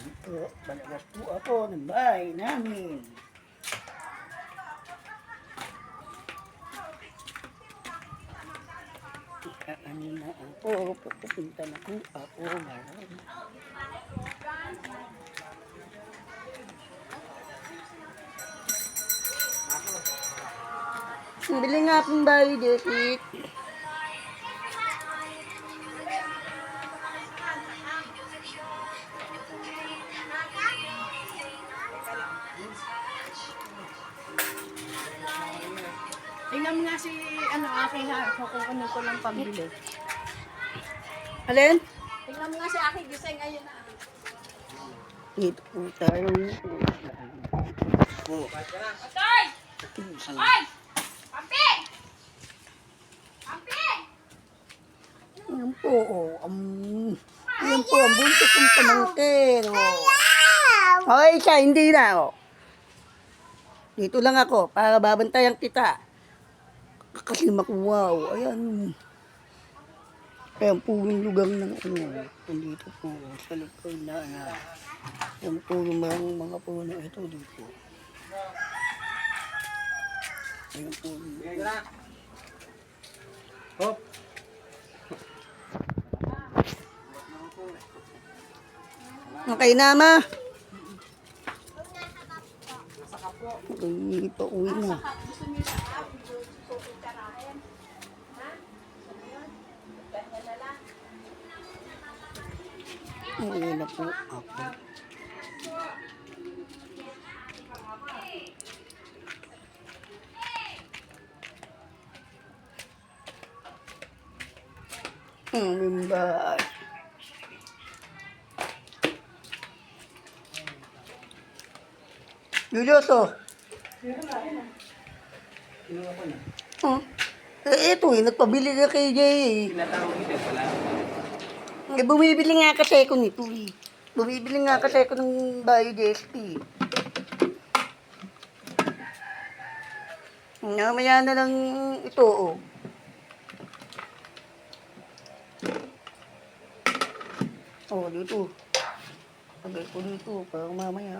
Ito, palabas po ako ng bahay namin. Ano na ako, pupunta na po ako ngayon. Bili nga akong bahay, Dekit. Tingnan mo nga si, aking ha, kung ano ko lang pambili. Alin? Tingnan mo nga si aking gising, ayun na. Dito po tayo. Po. Atay! Ay! Pampi! Pampi! Yan po, yan po, ang buntot ng pamangkin. Okay siya, hindi na. Dito lang ako, para babantayan kita. Kasi makuwaw, ayan. Ayan po yung lugar ng dito po, sa likod na, yan po yung mga puno ito dito. Ayan po. Hop! Okay na, ma. Okay, pauwi na. Uwi na po ako. Bye. Luluto. Oh. Ito nagpabili na kay Jay. Bumibili nga kasi ako nito eh. Bumibili nga kasi ako ng Bio DSP. Mamaya na lang ito oh. Oh, dito. Lagay ko dito para mamaya.